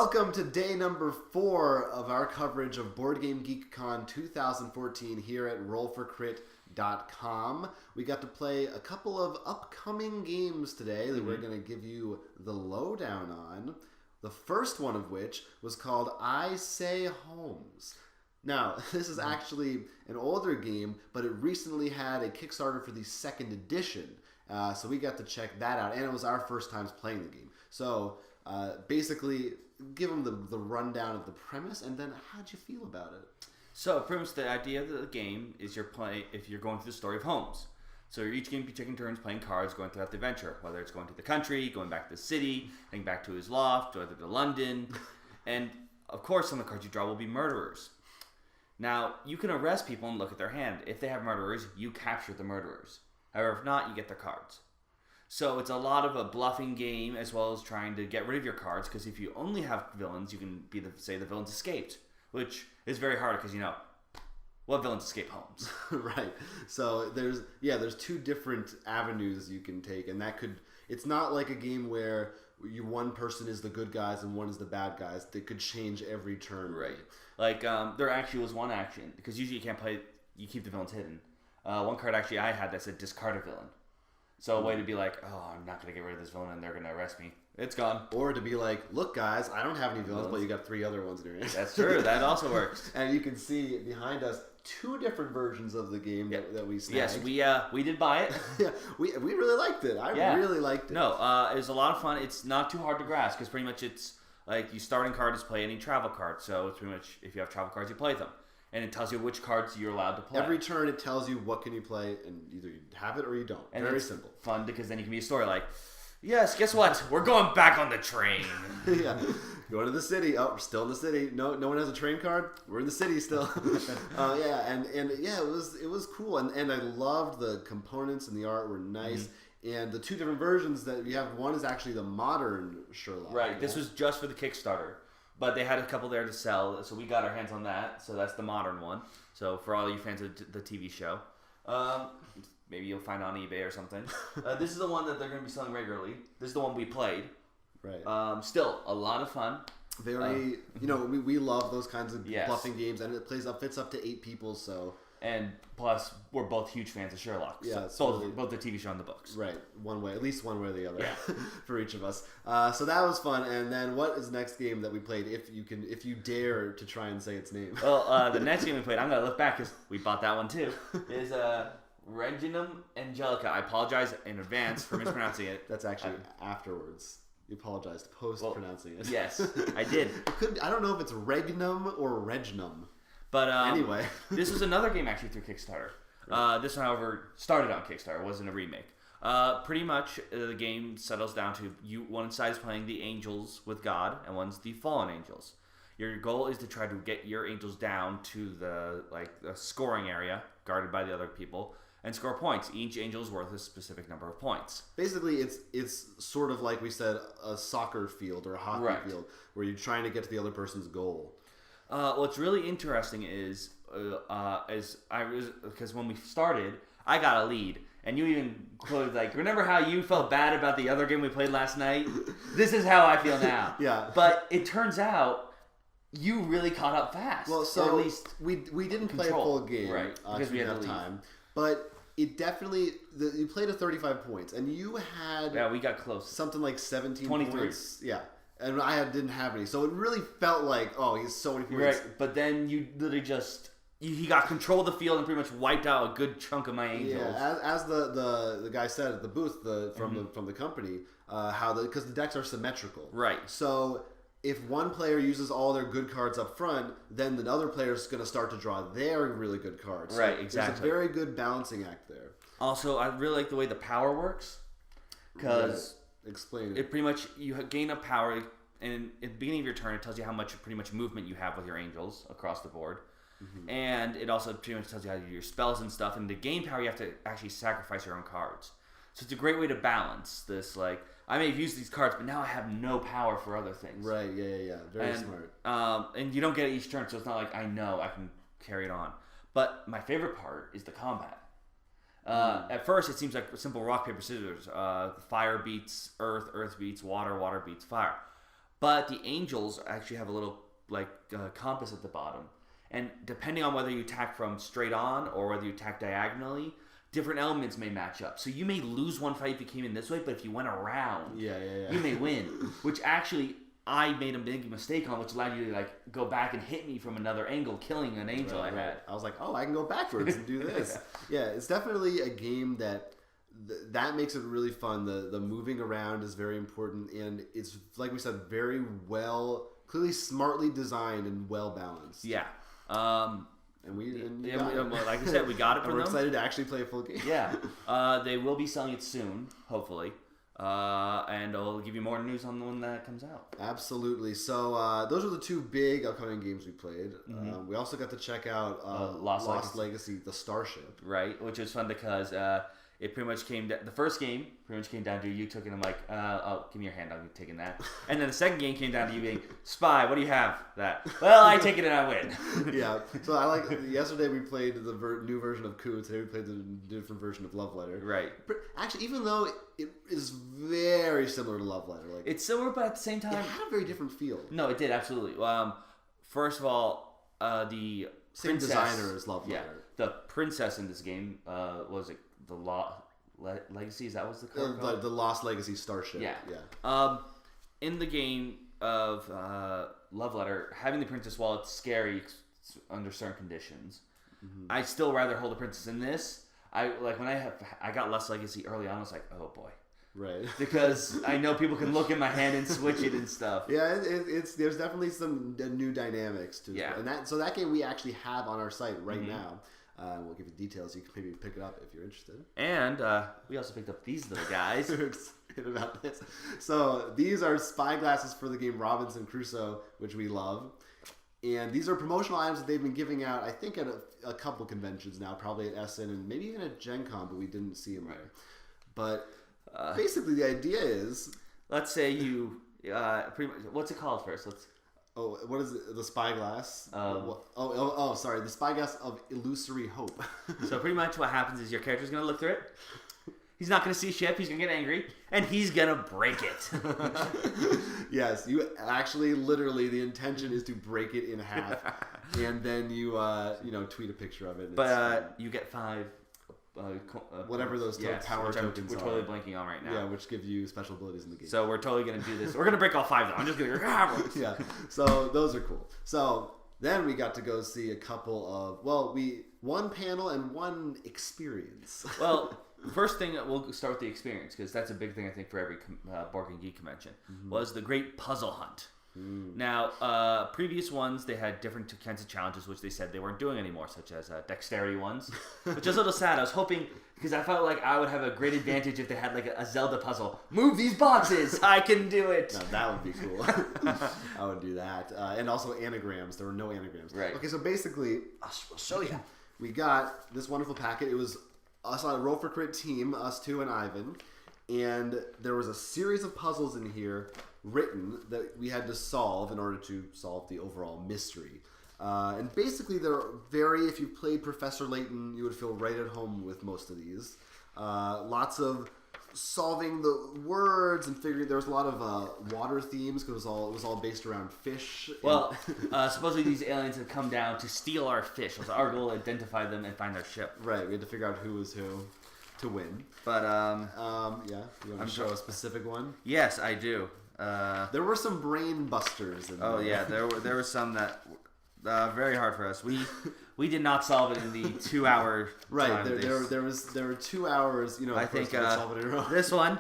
Welcome to day number 4 of our coverage of BoardGameGeek Con 2014 here at RollForCrit.com. We got to play a couple of upcoming games today that we're going to give you the lowdown on. The first one of which was called I Say Holmes. Now, this is actually an older game, but it recently had a Kickstarter for the second edition. So we got to check that out, and it was our first time playing the game. So basically, give them the rundown of the premise, and then how'd you feel about it? So, pretty much the idea of the game is you're going through the story of Holmes. So each game, you're taking turns playing cards, going throughout the adventure, whether it's going to the country, going back to the city, going back to his loft, whether to London, and of course, some of the cards you draw will be murderers. Now, you can arrest people and look at their hand. If they have murderers, you capture the murderers. However, if not, you get their cards. So it's a lot of a bluffing game as well as trying to get rid of your cards, because if you only have villains, you can say the villains escaped, which is very hard because, what villains escape Holmes? Right. So there's two different avenues you can take, and it's not like a game where one person is the good guys and one is the bad guys. They could change every turn. Right. Like there actually was one action, because usually you keep the villains hidden. One card actually I had that said discard a villain. So a way to be like, oh, I'm not going to get rid of this villain and they're going to arrest me. It's gone. Or to be like, look, guys, I don't have any villains, but you got 3 other ones in your hand. That's true. That also works. And you can see behind us 2 different versions of the game that we snagged. Yes, we did buy it. Yeah, we really liked it. I really liked it. No, it was a lot of fun. It's not too hard to grasp because pretty much it's like you starting card is play any travel card. So it's pretty much if you have travel cards, you play them. And it tells you which cards you're allowed to play. Every turn it tells you what can you play, and either you have it or you don't. And very simple. Fun because then you can be a story like, yes, guess what? We're going back on the train. Yeah. Going to the city. Oh, we're still in the city. No one has a train card. We're in the city still. It was cool. And I loved the components and the art were nice. Mm-hmm. And the 2 different versions that we have, one is actually the modern Sherlock. Right. Yeah. This was just for the Kickstarter. But they had a couple there to sell, so we got our hands on that. So that's the modern one. So for all you fans of the TV show, maybe you'll find it on eBay or something. This is the one that they're going to be selling regularly. This is the one we played. Right. Still, a lot of fun. Very, we love those kinds of bluffing games, and it fits up to 8 people, so... And plus, we're both huge fans of Sherlock. Yeah, so both the TV show and the books. Right, at least one way or the other, for each of us. So that was fun. And then, what is the next game that we played? If you dare to try and say its name. Well, the next game we played, I'm gonna look back because we bought that one too. Is Regnum Angelica. I apologize in advance for mispronouncing it. That's actually afterwards. You apologized post-pronouncing it. Yes, I did. I don't know if it's Regnum or Regnum. But anyway, this was another game actually through Kickstarter. This one, however, started on Kickstarter. It wasn't a remake. Pretty much, the game settles down to one side is playing the angels with God, and one's the fallen angels. Your goal is to try to get your angels down to the scoring area, guarded by the other people, and score points. Each angel is worth a specific number of points. Basically, it's sort of like we said, a soccer field or a hockey field, where you're trying to get to the other person's goal. What's really interesting is because when we started, I got a lead, and you even quoted remember how you felt bad about the other game we played last night? This is how I feel now. Yeah. But it turns out you really caught up fast. Well, so or at least we didn't play a full game, right? Because we had time, but. It definitely... you played at 35 points, and you had... Yeah, we got close. Something like 17 23. points. Yeah. And I didn't have any. So it really felt like, he's so many points. Right, but then you literally just... He got control of the field and pretty much wiped out a good chunk of my angels. Yeah, as the guy said at the booth from the company, because the decks are symmetrical. Right. So... if one player uses all their good cards up front, then the other player is going to start to draw their really good cards. Right, so exactly. There's a very good balancing act there. Also, I really like the way the power works. Because explain it. It pretty much, you gain up power, and at the beginning of your turn, it tells you how much pretty much movement you have with your angels across the board. Mm-hmm. And it also pretty much tells you how to do your spells and stuff. And to gain power, you have to actually sacrifice your own cards. So it's a great way to balance this, I may have used these cards, but now I have no power for other things. Right, yeah. Very smart. And you don't get it each turn, so it's not like I know I can carry it on. But my favorite part is the combat. At first, it seems like simple rock, paper, scissors. Fire beats earth, earth beats water, water beats fire. But the angels actually have a little compass at the bottom, and depending on whether you attack from straight on or whether you attack diagonally, different elements may match up. So you may lose one fight if you came in this way, but if you went around, you may win. Which actually I made a big mistake on, which allowed you to go back and hit me from another angle, killing an angel I had. I was like, oh, I can go backwards and do this. Yeah, it's definitely a game that makes it really fun. The moving around is very important, and it's, like we said, very well, clearly smartly designed and well balanced. Yeah. Like I said, we got it from them. We're excited to actually play a full game. Yeah. They will be selling it soon, hopefully. And I'll give you more news on the one that comes out. Absolutely. So those are the two big upcoming games we played. We also got to check out Lost Legacy, the Starship. Right, which was fun because it pretty much the first game pretty much came down to you took it and I'm like, oh, give me your hand, I'm taking that. And then the second game came down to you being, Spy, what do you have? That. Well, I take it and I win. Yeah. So yesterday we played the new version of Coup, today we played the different version of Love Letter. Right. Actually, even though it is very similar to Love Letter. It's similar, but at the same time... It had a very different feel. No, it did, absolutely. First of all, the same princess, designer as Love Letter. Yeah, the princess in this game was the Legacy, is that what's the card called? The Lost Legacy Starship. Yeah. In the game of Love Letter, having the princess, while it's scary under certain conditions, I'd still rather hold the princess in this. When I got Lost Legacy early on, I was like, oh boy. Right. Because I know people can look at my hand and switch it and stuff. Yeah, there's definitely some new dynamics to it. Yeah. And that game we actually have on our site right now. We'll give you details. You can maybe pick it up if you're interested. And we also picked up these little guys. We're excited about this. So these are spyglasses for the game Robinson Crusoe, which we love. And these are promotional items that they've been giving out, I think, at a couple conventions now, probably at Essen and maybe even at Gen Con, but we didn't see them there. But basically the idea is... Let's say you... pretty much, what's it called first? Oh, what is it? The spyglass? Sorry. The spyglass of illusory hope. So pretty much what happens is your character's going to look through it. He's not going to see shit. He's going to get angry. And he's going to break it. Yes. You actually, literally, the intention is to break it in half. And then you tweet a picture of it. But you get 5... whatever those power tokens we're totally blanking on right now. Yeah, which give you special abilities in the game. So we're totally going to do this. We're going to break all 5 though. I'm just going to... Yeah. So those are cool. So then we got to go see a couple of... one panel and one experience. Well, first thing, we'll start with the experience, because that's a big thing, I think, for every BoardGameGeek convention, was the Great Puzzle Hunt. Now, previous ones, they had different kinds of challenges, which they said they weren't doing anymore, such as dexterity ones, which is a little sad. I was hoping, because I felt like I would have a great advantage if they had a Zelda puzzle. Move these boxes! I can do it! No, that would be cool. I would do that. And also anagrams. There were no anagrams. Right. Okay, so basically, I'll show you. We got this wonderful packet. It was us on a Roll for Crit team, us two and Ivan. And there was a series of puzzles in here written that we had to solve in order to solve the overall mystery. And basically, if you've played Professor Layton, you would feel right at home with most of these. Lots of solving the words and figuring. There was a lot of water themes because it was all based around fish. Well, supposedly these aliens had come down to steal our fish. It was our goal to identify them and find their ship. Right, we had to figure out who was who to win. But you want to show a specific one? Yes, I do. There were some brain busters in there. Oh yeah, there were some that very hard for us. We did not solve it in the 2-hour right. time. There were 2 hours. I think this one,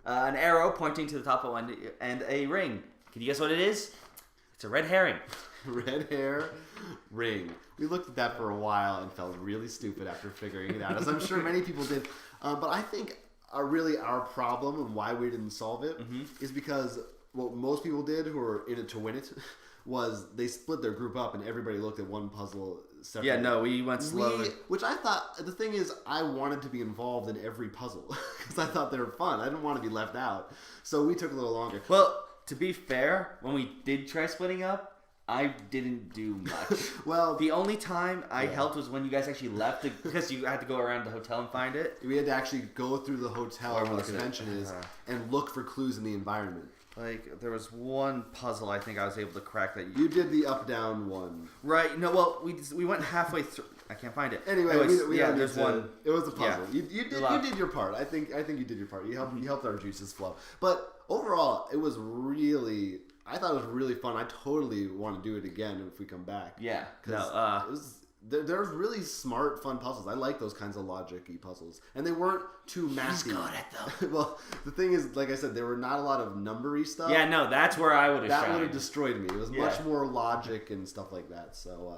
an arrow pointing to the top of one, and a ring. Can you guess what it is? It's a red herring. Red hair ring. We looked at that for a while and felt really stupid after figuring it out, as I'm sure many people did. But I think our problem and why we didn't solve it is because what most people did who were in it to win it was they split their group up and everybody looked at one puzzle separately. Yeah, no, we went slowly. Which I thought, the thing is, I wanted to be involved in every puzzle because I thought they were fun. I didn't want to be left out. So we took a little longer. Well, to be fair, when we did try splitting up, I didn't do much. Well, the only time I helped was when you guys actually left because you had to go around the hotel and find it. We had to actually go through the hotel where the convention is and look for clues in the environment. Like, there was one puzzle I think I was able to crack that you did the up-down one. Right. No, well, we went halfway through. I can't find it. Anyway, there's one. It was a puzzle. Yeah. You did your part. I think you did your part. You helped our juices flow. But overall, it was really... I thought it was really fun. I totally want to do it again if we come back. Yeah. Because there's really smart, fun puzzles. I like those kinds of logic-y puzzles. And they weren't too massive. He's good at them. Well, the thing is, like I said, there were not a lot of numbery stuff. Yeah, no, that's where I would have That would have destroyed me. It was much more logic and stuff like that. So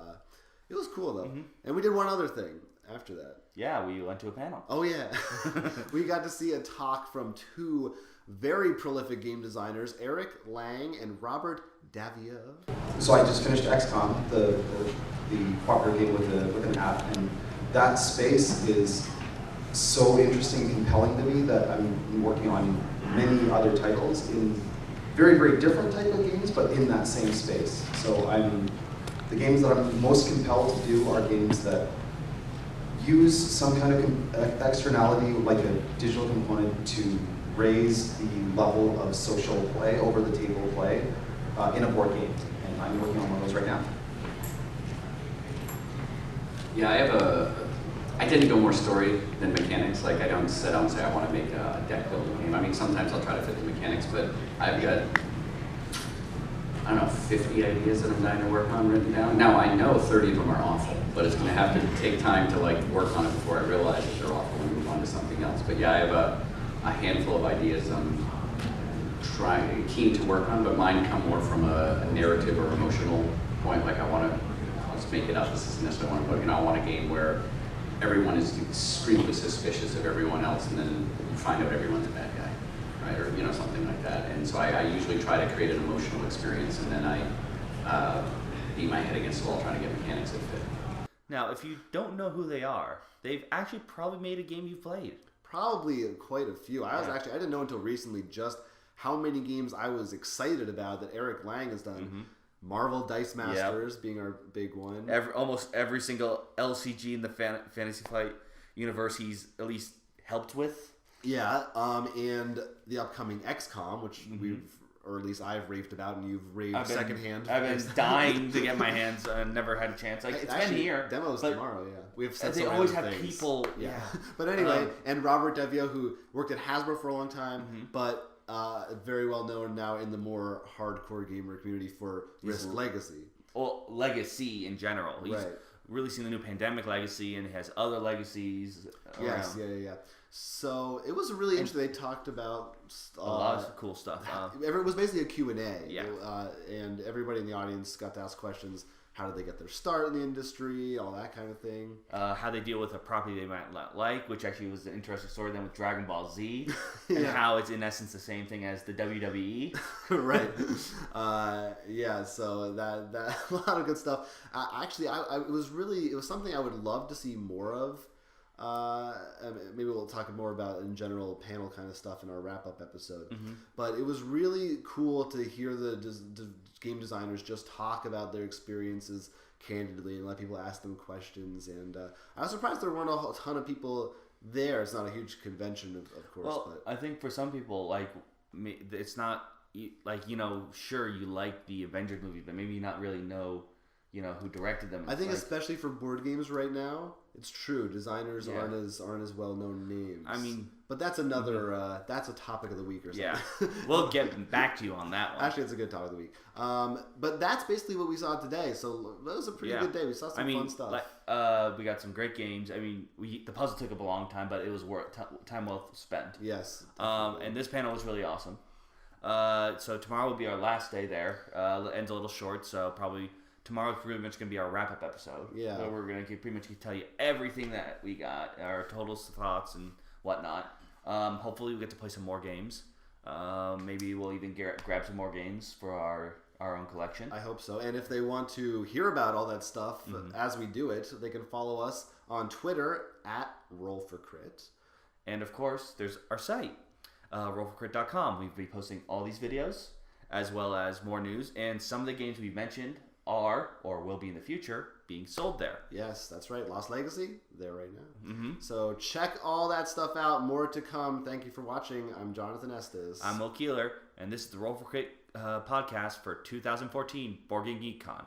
it was cool, though. Mm-hmm. And we did one other thing after that. Yeah, we went to a panel. Oh, yeah. We got to see a talk from two very prolific game designers, Eric Lang and Robert Daviau. So I just finished XCOM, the cooperative game with an app, and that space is so interesting and compelling to me that I'm working on many other titles in very, very different type of games, but in that same space. So the games that I'm most compelled to do are games that use some kind of externality, like a digital component, to raise the level of social play, over the table play, in a board game. And I'm working on one of those right now. Yeah, I tend to go more story than mechanics. Like, I don't sit down and say I want to make a deck building game. I mean, sometimes I'll try to fit the mechanics, but I've got, I don't know, 50 ideas that I'm dying to work on written down. Now, I know 30 of them are awful, but it's going to have to take time to like work on it before I realize that they're awful and move on to something else. But yeah, I have a handful of ideas I'm keen to work on, but mine come more from a narrative or emotional point. Like, I'll just make it up. This isn't necessarily one, but I want a game where everyone is extremely suspicious of everyone else, and then you find out everyone's a bad guy, right? Or something like that. And so I usually try to create an emotional experience, and then I beat my head against the wall trying to get mechanics that fit. Now, if you don't know who they are, they've actually probably made a game you've played. Probably quite a few. I didn't know until recently just how many games I was excited about that Eric Lang has done. Mm-hmm. Marvel Dice Masters being our big one. Almost every single LCG in the Fantasy Flight universe he's at least helped with. Yeah, and the upcoming XCOM, which or at least I've raved about, and you've raved secondhand. I've been dying to get my hands. Never had a chance. Like, it's been here. Demos tomorrow. Yeah, we've said they always have people. Yeah, but anyway, and Robert Daviau, who worked at Hasbro for a long time, but very well known now in the more hardcore gamer community for Risk Legacy. Well, Legacy in general. He's really seen the new Pandemic Legacy, and he has other legacies around. Yes, yeah. So it was really interesting. They talked about a lot of cool stuff. It was basically a Q&A. Yeah. And everybody in the audience got to ask questions. How did they get their start in the industry? All that kind of thing. How they deal with a property they might not like, which actually was an interesting story then with Dragon Ball Z. And how it's in essence the same thing as the WWE. Right. So that a lot of good stuff. Actually, it was something I would love to see more of. Maybe we'll talk more about in general panel kind of stuff in our wrap-up episode. But it was really cool to hear the game designers just talk about their experiences candidly and let people ask them questions. And I was surprised there weren't a ton of people there. It's not a huge convention, of course. Well, I think for some people, like, it's not like, sure, you like the Avengers movie, but maybe you not really know who directed them. I think especially for board games right now, it's true. Designers aren't as well known names. I mean, but that's another that's a topic of the week or something. Yeah, we'll get back to you on that one. Actually, it's a good topic of the week. But that's basically what we saw today. So that was a pretty good day. We saw some fun stuff. We got some great games. I mean, the puzzle took up a long time, but it was time well spent. Yes. And this panel was really awesome. So tomorrow will be our last day there. It ends a little short, so probably. Tomorrow's pretty much going to be our wrap-up episode. Yeah. So we're going to pretty much tell you everything that we got, our total thoughts and whatnot. Hopefully we'll get to play some more games. Maybe we'll even grab some more games for our own collection. I hope so. And if they want to hear about all that stuff as we do it, they can follow us on Twitter at RollForCrit. And of course, there's our site, rollforcrit.com. We'll be posting all these videos as well as more news. And some of the games we mentioned are or will be in the future being sold there. Yes, that's right. Lost Legacy, there right now. Mm-hmm. So check all that stuff out. More to come. Thank you for watching. I'm Jonathan Estes. I'm Will Keeler, and this is the Roll for Crit podcast for 2014 BoardGameGeek Con.